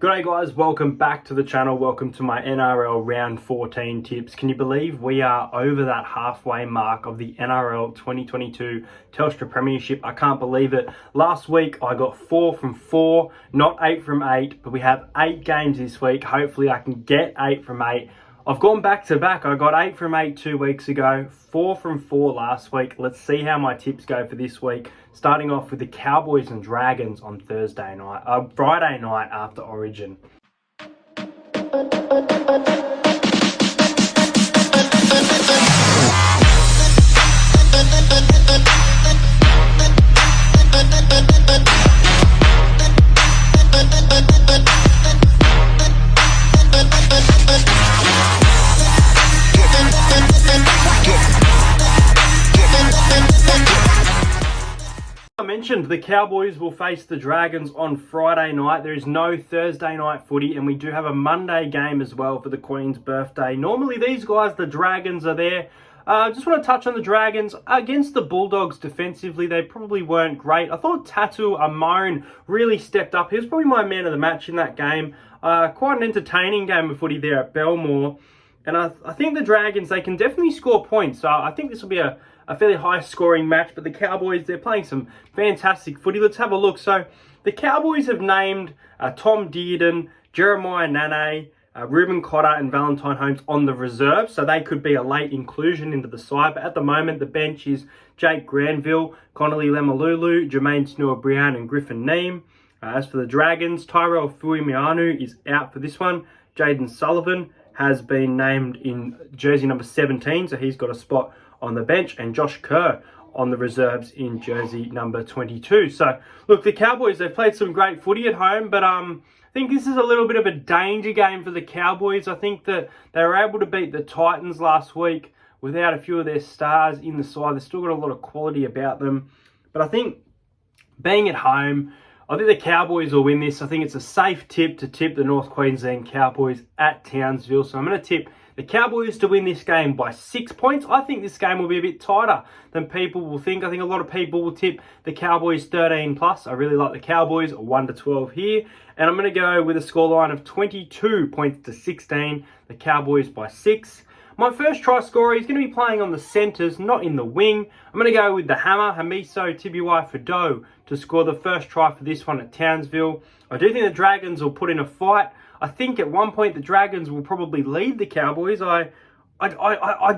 G'day guys, welcome back to the channel. Welcome to my NRL Round 14 tips. Can you believe we are over that halfway mark of the NRL 2022 Telstra Premiership? I can't believe it. Last week I got 4 from 4, not 8 from 8, but we have 8 games this week. Hopefully I can get 8 from 8. I've gone back to back. I got 8 from 8 2 weeks ago, 4 from 4 last week. Let's see how my tips go for this week. Starting off with the Cowboys and Dragons on Friday night after Origin. I mentioned the Cowboys will face the Dragons on Friday night. There is no Thursday night footy, and we do have a Monday game as well for the Queen's birthday. Normally these guys, the Dragons, are there. Just want to touch on the Dragons. Against the Bulldogs defensively, they probably weren't great. I thought Tatu Amone really stepped up. He was probably my man of the match in that game. Quite an entertaining game of footy there at Belmore. And I think the Dragons, they can definitely score points. So I think this will be a fairly high-scoring match. But the Cowboys, they're playing some fantastic footy. Let's have a look. So the Cowboys have named Tom Dearden, Jeremiah Nane, Ruben Cotter and Valentine Holmes on the reserve. So they could be a late inclusion into the side. But at the moment, the bench is Jake Granville, Connolly Lemalulu, Jermaine Snua-Brown and Griffin Neame. As for the Dragons, Tyrell Fuimianu is out for this one. Jaden Sullivan has been named in jersey number 17, so he's got a spot on the bench, and Josh Kerr on the reserves in jersey number 22. So, look, the Cowboys, they've played some great footy at home, but I think this is a little bit of a danger game for the Cowboys. I think that they were able to beat the Titans last week without a few of their stars in the side. They've still got a lot of quality about them, but I think being at home, I think the Cowboys will win this. I think it's a safe tip to tip the North Queensland Cowboys at Townsville. So I'm going to tip the Cowboys to win this game by 6 points. I think this game will be a bit tighter than people will think. I think a lot of people will tip the Cowboys 13 plus. I really like the Cowboys 1-12 here. And I'm going to go with a scoreline of 22 points to 16. The Cowboys by 6. My first try scorer is going to be playing on the centres, not in the wing. I'm going to go with the hammer, Hamiso Tibuai-Fidow, to score the first try for this one at Townsville. I do think the Dragons will put in a fight. I think at one point the Dragons will probably lead the Cowboys. I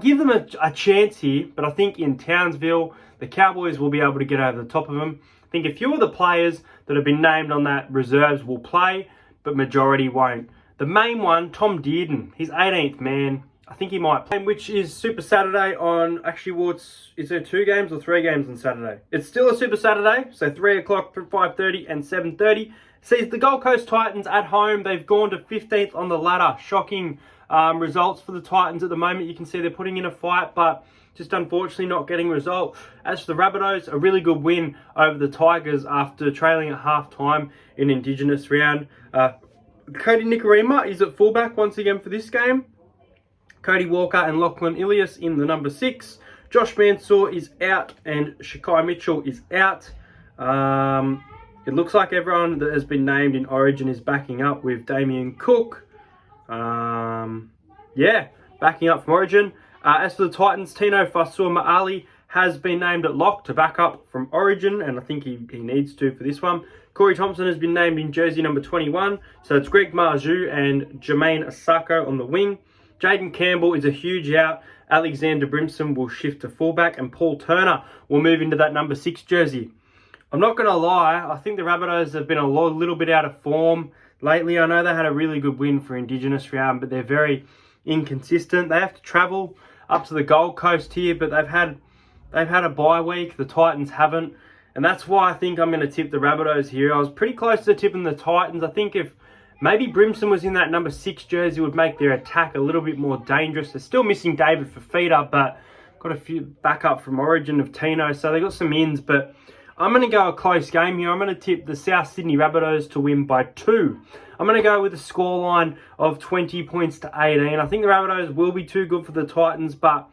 give them a chance here, but I think in Townsville, the Cowboys will be able to get over the top of them. I think a few of the players that have been named on that reserves will play, but majority won't. The main one, Tom Dearden, he's 18th man. I think he might play, which is Super Saturday on, actually, is there 2 games or 3 games on Saturday? It's still a Super Saturday, so 3 o'clock, 5:30 and 7:30. Sees the Gold Coast Titans at home. They've gone to 15th on the ladder. Shocking results for the Titans at the moment. You can see they're putting in a fight, but just unfortunately not getting result. As for the Rabbitohs, a really good win over the Tigers after trailing at half-time in Indigenous round. Cody Nikorima is at fullback once again for this game. Cody Walker and Lachlan Ilias in the number 6. Josh Mansour is out and Shakai Mitchell is out. It looks like everyone that has been named in Origin is backing up with Damien Cook. Backing up from Origin. As for the Titans, Tino Fasua-Ma'ali has been named at lock to back up from Origin, and I think he needs to for this one. Corey Thompson has been named in jersey number 21, so it's Greg Marju and Jermaine Asako on the wing. Jaden Campbell is a huge out. Alexander Brimson will shift to fullback, and Paul Turner will move into that number 6 jersey. I'm not going to lie, I think the Rabbitohs have been a little bit out of form lately. I know they had a really good win for Indigenous round, but they're very inconsistent. They have to travel up to the Gold Coast here, but they've had a bye week. The Titans haven't, and that's why I think I'm going to tip the Rabbitohs here. I was pretty close to tipping the Titans. I think if maybe Brimson was in that number 6 jersey, would make their attack a little bit more dangerous. They're still missing David Fafita, but got a few backup from Origin of Tino, so they got some ins, but I'm going to go a close game here. I'm going to tip the South Sydney Rabbitohs to win by 2. I'm going to go with a scoreline of 20 points to 18. I think the Rabbitohs will be too good for the Titans, but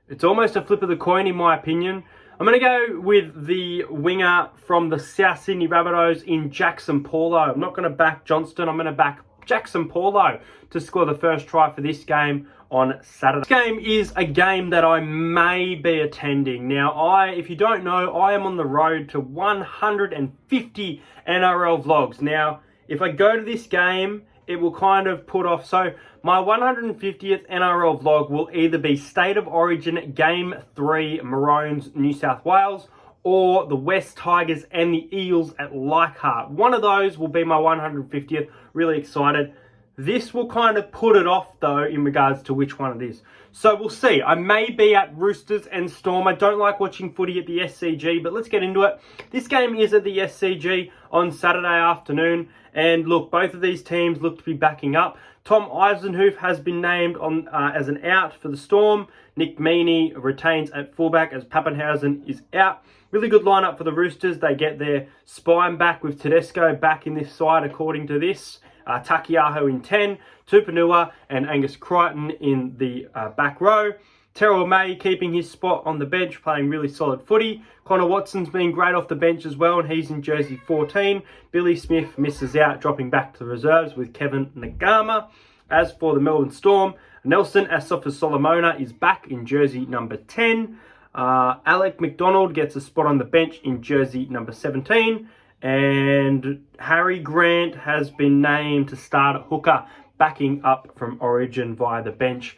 it's almost a flip of the coin in my opinion. I'm going to go with the winger from the South Sydney Rabbitohs in Jackson Paulo. I'm not going to back Johnston. I'm going to back Jackson Paulo to score the first try for this game on Saturday. This game is a game that I may be attending. Now, if you don't know, I am on the road to 150 NRL vlogs. Now, if I go to this game, it will kind of put off. So my 150th NRL vlog will either be State of Origin Game 3 Maroons, New South Wales, or the West Tigers and the Eels at Leichhardt. One of those will be my 150th. Really excited. This will kind of put it off, though, in regards to which one it is. So we'll see. I may be at Roosters and Storm. I don't like watching footy at the SCG, but let's get into it. This game is at the SCG on Saturday afternoon. And look, both of these teams look to be backing up. Tom Eisenhuth has been named on as an out for the Storm. Nick Meaney retains at fullback as Pappenhausen is out. Really good lineup for the Roosters. They get their spine back with Tedesco back in this side according to this. Takiaho in 10, Tupanua and Angus Crichton in the back row. Terrell May keeping his spot on the bench, playing really solid footy. Connor Watson's been great off the bench as well, and he's in jersey 14. Billy Smith misses out, dropping back to the reserves with Kevin Nagama. As for the Melbourne Storm, Nelson Asofa-Solomona is back in jersey number 10. Alec McDonald gets a spot on the bench in jersey number 17. And Harry Grant has been named to start at hooker, backing up from Origin via the bench.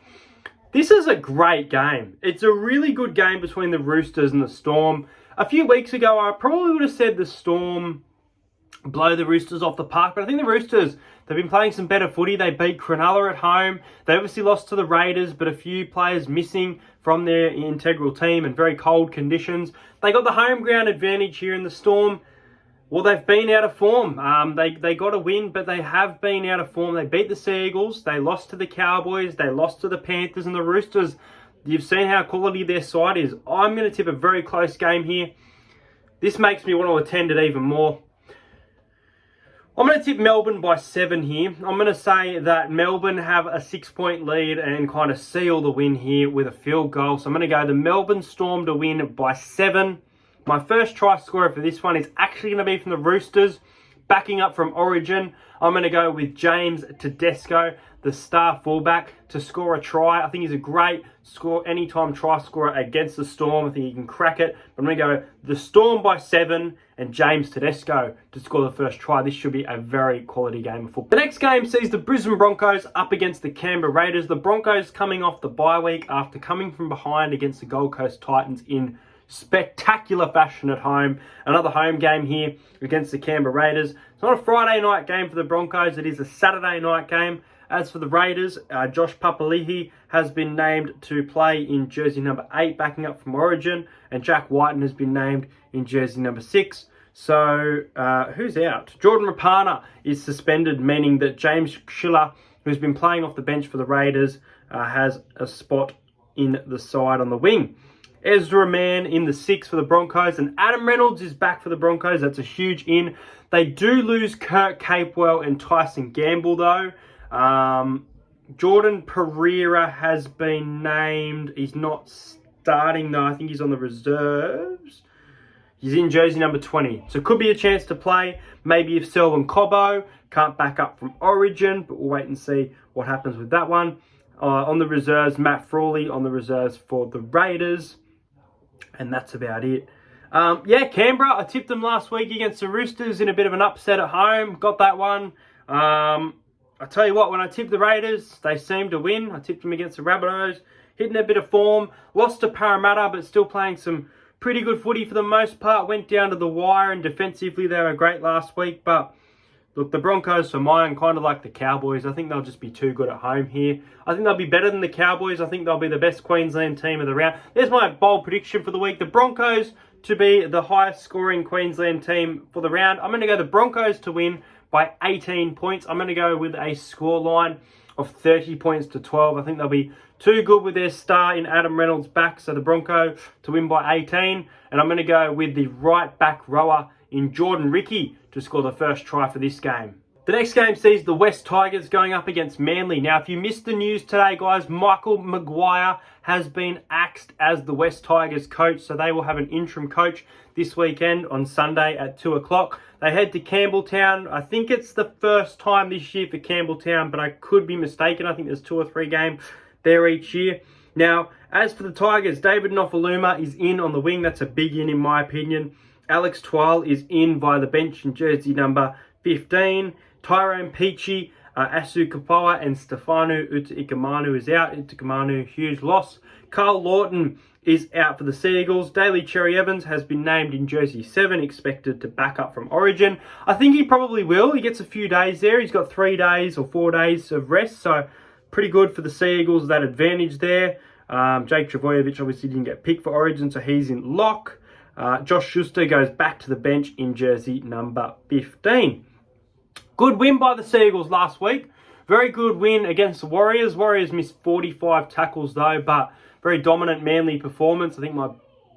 This is a great game. It's a really good game between the Roosters and the Storm. A few weeks ago, I probably would have said the Storm blow the Roosters off the park, but I think the Roosters, they've been playing some better footy. They beat Cronulla at home. They obviously lost to the Raiders, but a few players missing from their integral team and very cold conditions. They got the home ground advantage here in the Storm. Well, they've been out of form. They got a win, but they have been out of form. They beat the Sea Eagles. They lost to the Cowboys. They lost to the Panthers and the Roosters. You've seen how quality their side is. I'm going to tip a very close game here. This makes me want to attend it even more. I'm going to tip Melbourne by 7 here. I'm going to say that Melbourne have a 6-point lead and kind of seal the win here with a field goal. So I'm going to go the Melbourne Storm to win by 7. My first try scorer for this one is actually going to be from the Roosters, backing up from Origin. I'm going to go with James Tedesco, the star fullback, to score a try. I think he's a great anytime try scorer against the Storm. I think he can crack it. I'm going to go the Storm by 7 and James Tedesco to score the first try. This should be a very quality game of football. The next game sees the Brisbane Broncos up against the Canberra Raiders. The Broncos coming off the bye week after coming from behind against the Gold Coast Titans in spectacular fashion at home. Another home game here against the Canberra Raiders. It's not a Friday night game for the Broncos. It is a Saturday night game. As for the Raiders, Josh Papali'i has been named to play in jersey number 8, backing up from Origin. And Jack Whiten has been named in jersey number 6. So, who's out? Jordan Rapana is suspended, meaning that James Schiller, who's been playing off the bench for the Raiders, has a spot in the side on the wing. Ezra Mann in the 6 for the Broncos, and Adam Reynolds is back for the Broncos. That's a huge in. They do lose Kurt Capewell and Tyson Gamble, though. Jordan Pereira has been named. He's not starting, though. I think he's on the reserves. He's in jersey number 20. So could be a chance to play. Maybe if Selwyn Cobbo can't back up from Origin, but we'll wait and see what happens with that one. On the reserves, Matt Frawley on the reserves for the Raiders. And that's about it. Canberra, I tipped them last week against the Roosters in a bit of an upset at home. Got that one. I tell you what, when I tipped the Raiders, they seemed to win. I tipped them against the Rabbitohs. Hitting a bit of form. Lost to Parramatta, but still playing some pretty good footy for the most part. Went down to the wire, and defensively they were great last week. But look, the Broncos, for mine, kind of like the Cowboys. I think they'll just be too good at home here. I think they'll be better than the Cowboys. I think they'll be the best Queensland team of the round. There's my bold prediction for the week. The Broncos to be the highest scoring Queensland team for the round. I'm going to go the Broncos to win by 18 points. I'm going to go with a scoreline of 30 points to 12. I think they'll be too good with their star in Adam Reynolds back. So the Broncos to win by 18. And I'm going to go with the right back rower in Jordan Ricky to score the first try for this game. The next game sees the West Tigers going up against Manly. Now, if you missed the news today, guys, Michael Maguire has been axed as the West Tigers coach, so they will have an interim coach this weekend on Sunday at 2 o'clock. They head to Campbelltown. I think it's the first time this year for Campbelltown, but I could be mistaken. I think there's 2 or 3 games there each year. Now, as for the Tigers, David Nofaluma is in on the wing. That's a big in my opinion. Alex Twal is in via the bench in jersey number 15. Tyrone Peachy, Asu Kapoa, and Stefano Utaikamanu is out. Utaikamanu, huge loss. Carl Lawton is out for the Seagulls. Daly Cherry Evans has been named in jersey 7, expected to back up from Origin. I think he probably will. He gets a few days there. He's got 3 days or 4 days of rest, so pretty good for the Seagulls, that advantage there. Jake Travojevic obviously didn't get picked for Origin, so he's in lock. Josh Schuster goes back to the bench in jersey number 15. Good win by the Seagulls last week. Very good win against the Warriors. Warriors missed 45 tackles though, but very dominant Manly performance. I think my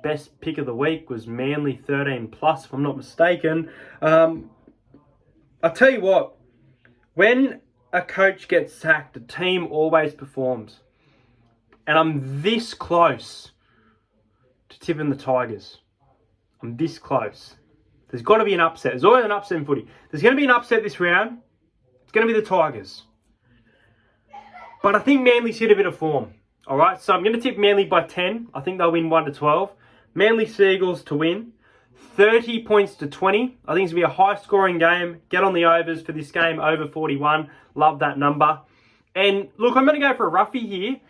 best pick of the week was Manly 13 plus, if I'm not mistaken. I'll tell you what, when a coach gets sacked, the team always performs. And I'm this close to tipping the Tigers. I'm this close. There's got to be an upset. There's always an upset in footy. There's going to be an upset this round. It's going to be the Tigers. But I think Manly's hit a bit of form. All right, so I'm going to tip Manly by 10. I think they'll win 1-12. Manly Seagulls to win. 30 points to 20. I think it's going to be a high-scoring game. Get on the overs for this game, over 41. Love that number. And look, I'm going to go for a roughie here.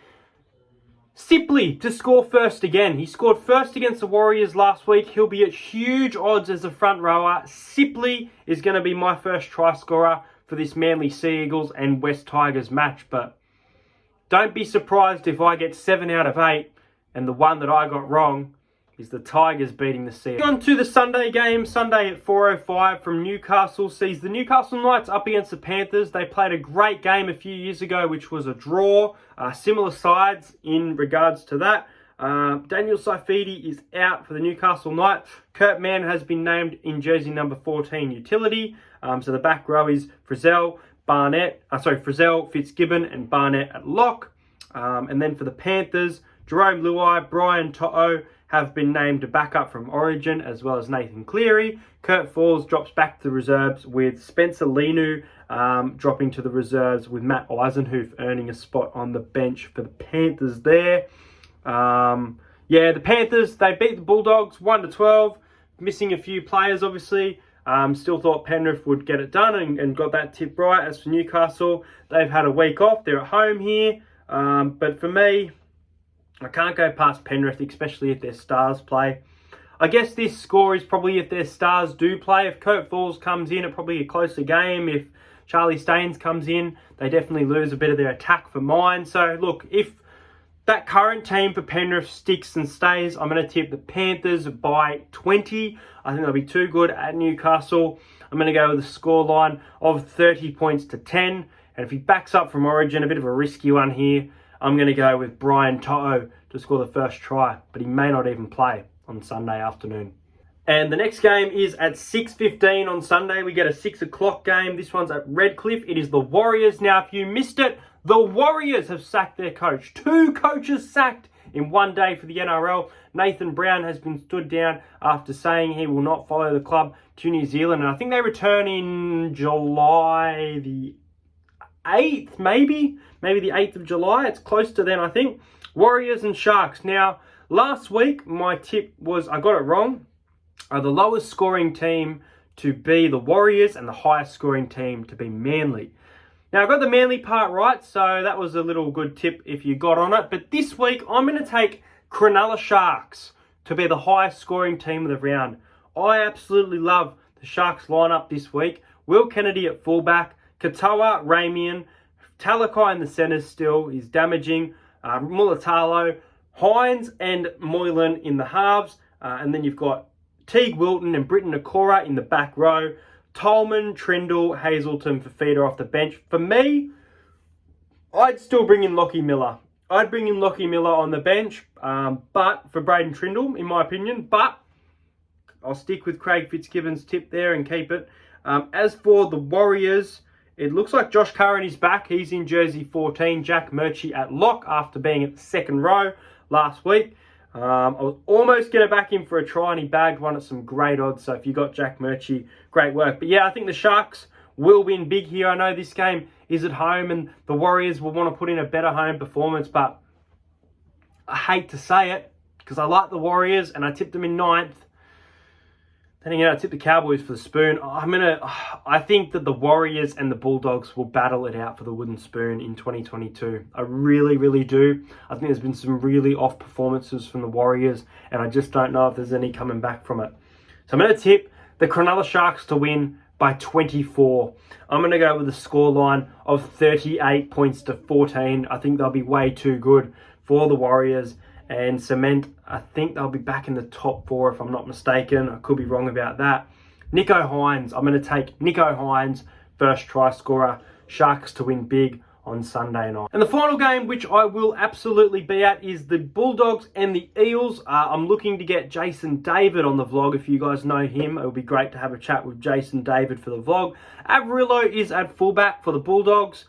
Sipley to score first again. He scored first against the Warriors last week. He'll be at huge odds as a front rower. Sipley is going to be my first try scorer for this Manly Seagulls and West Tigers match. But don't be surprised if I get 7 out of 8 and the one that I got wrong is the Tigers beating the Seagulls. On to the Sunday game. Sunday at 4:05 from Newcastle sees the Newcastle Knights up against the Panthers. They played a great game a few years ago, which was a draw. Similar sides in regards to that. Daniel Saifidi is out for the Newcastle Knights. Kurt Mann has been named in jersey number 14 utility. So the back row is Frizzell, Fitzgibbon and Barnett at lock. And then for the Panthers, Jerome Luai, Brian To'o have been named to back up from Origin, as well as Nathan Cleary. Kurt Falls drops back to the reserves with Spencer Linu dropping to the reserves, with Matt Eisenhoof earning a spot on the bench for the Panthers there. The Panthers, they beat the Bulldogs 1-12, missing a few players obviously. Still thought Penrith would get it done and got that tip right. As for Newcastle, they've had a week off. They're at home here. But for me, I can't go past Penrith, especially if their stars play. I guess this score is probably if their stars do play. If Kurt Falls comes in, it's probably a closer game. If Charlie Staines comes in, they definitely lose a bit of their attack for mine. So, look, if that current team for Penrith sticks and stays, I'm going to tip the Panthers by 20. I think they'll be too good at Newcastle. I'm going to go with a scoreline of 30 points to 10. And if he backs up from Origin, a bit of a risky one here, I'm going to go with Brian To'o to score the first try, but he may not even play on Sunday afternoon. And the next game is at 6:15 on Sunday. We get a 6 o'clock game. This one's at Redcliffe. It is the Warriors. Now, if you missed it, the Warriors have sacked their coach. 2 coaches sacked in one day for the NRL. Nathan Brown has been stood down after saying he will not follow the club to New Zealand. And I think they return in July the 8th, maybe the 8th of July. It's close to then, I think. Warriors and Sharks. Now, last week, my tip was, I got it wrong. The lowest scoring team to be the Warriors and the highest scoring team to be Manly. Now, I got the Manly part right, so that was a little good tip if you got on it. But this week, I'm going to take Cronulla Sharks to be the highest scoring team of the round. I absolutely love the Sharks lineup this week. Will Kennedy at fullback, Katoa, Ramian, Talakai in the centres still is damaging. Mulatalo, Hines and Moylan in the halves. And then you've got Teague Wilton and Britton Nakora in the back row. Tolman, Trindle, Hazelton for feeder off the bench. For me, I'd still bring in Lockie Miller. I'd bring in Lockie Miller on the bench, but for Braden Trindle, in my opinion. But I'll stick with Craig Fitzgibbon's tip there and keep it. As for the Warriors, It looks like Josh Curran is back. He's in jersey 14. Jack Murchie at lock after being at the second row last week. I was almost going to back him for a try and he bagged one at some great odds. So if you got Jack Murchie, great work. But yeah, I think the Sharks will win big here. I know this game is at home and the Warriors will want to put in a better home performance, but I hate to say it because I like the Warriors and I tipped them in 9th. Then again, I tipped the Cowboys for the spoon. I think that the Warriors and the Bulldogs will battle it out for the wooden spoon in 2022. I really, really do. I think there's been some really off performances from the Warriors, and I just don't know if there's any coming back from it. So I'm going to tip the Cronulla Sharks to win by 24. I'm going to go with a scoreline of 38 points to 14. I think they'll be way too good for the Warriors and cement. I think they'll be back in the top 4 if I'm not mistaken. I could be wrong about that. Nico Hines. I'm going to take Nico Hines, first try scorer. Sharks to win big on Sunday night. And the final game, which I will absolutely be at, is the Bulldogs and the Eels. I'm looking to get Jason David on the vlog. If you guys know him, it would be great to have a chat with Jason David for the vlog. Averillo is at fullback for the Bulldogs,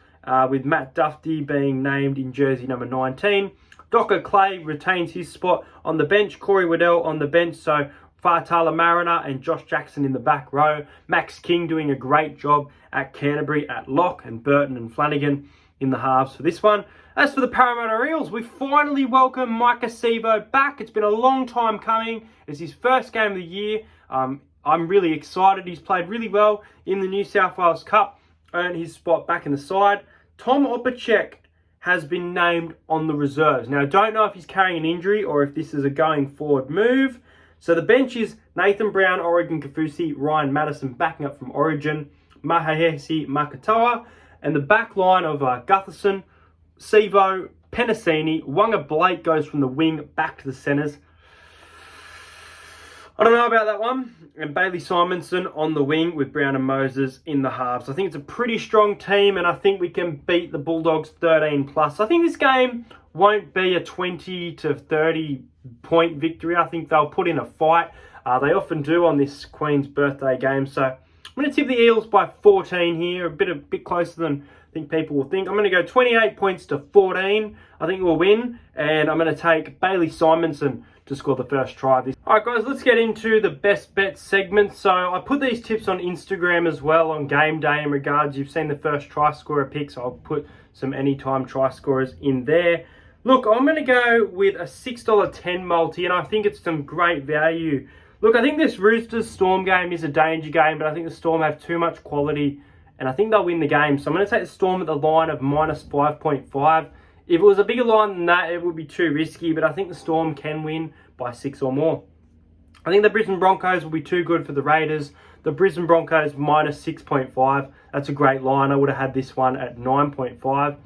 with Matt Duffy being named in jersey number 19. Docker Clay retains his spot on the bench. Corey Waddell on the bench. So Fatala Mariner and Josh Jackson in the back row. Max King doing a great job at Canterbury at lock, and Burton and Flanagan in the halves for this one. As for the Parramatta Eels, we finally welcome Micah Sevo back. It's been a long time coming. It's his first game of the year. I'm really excited. He's played really well in the New South Wales Cup, earned his spot back in the side. Tom Opacek has been named on the reserves. Now, I don't know if he's carrying an injury or if this is a going forward move. So the bench is Nathan Brown, Oregon Kafusi, Ryan Madison backing up from Origin, Mahahesi Makatoa, and the back line of Gutherson, Sevo, Penasini, Wanga Blake goes from the wing back to the centres. I don't know about that one. And Bailey Simonson on the wing with Brown and Moses in the halves. I think it's a pretty strong team and I think we can beat the Bulldogs 13+. I think this game won't be a 20 to 30 point victory. I think they'll put in a fight. They often do on this Queen's birthday game. So I'm going to tip the Eels by 14 here. A bit closer than I think people will think. I'm going to go 28 points to 14. I think we'll win. And I'm going to take Bailey Simonson to score the first try. Alright guys, let's get into the best bet segment. So I put these tips on Instagram as well on game day in regards. You've seen the first try scorer picks. I'll put some anytime try scorers in there. Look, I'm going to go with a $6.10 multi and I think it's some great value. Look, I think this Roosters Storm game is a danger game, but I think the Storm have too much quality and I think they'll win the game. So I'm going to take the Storm at the line of minus 5.5. If it was a bigger line than that, it would be too risky, but I think the Storm can win by 6 or more. I think the Brisbane Broncos will be too good for the Raiders. The Brisbane Broncos minus 6.5. That's a great line. I would have had this one at 9.5.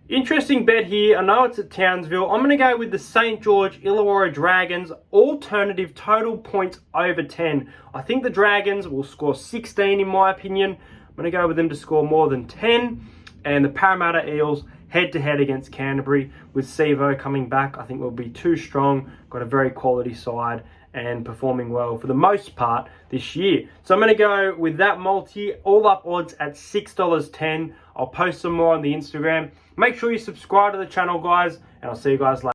Interesting bet here. I know it's at Townsville. I'm going to go with the St. George Illawarra Dragons alternative total points over 10. I think the Dragons will score 16 in my opinion. I'm going to go with them to score more than 10. And the Parramatta Eels head-to-head against Canterbury with Sevo coming back. I think we'll be too strong. Got a very quality side and performing well for the most part this year. So I'm going to go with that multi, all up odds at $6.10. I'll post some more on the Instagram. Make sure you subscribe to the channel, guys, and I'll see you guys later.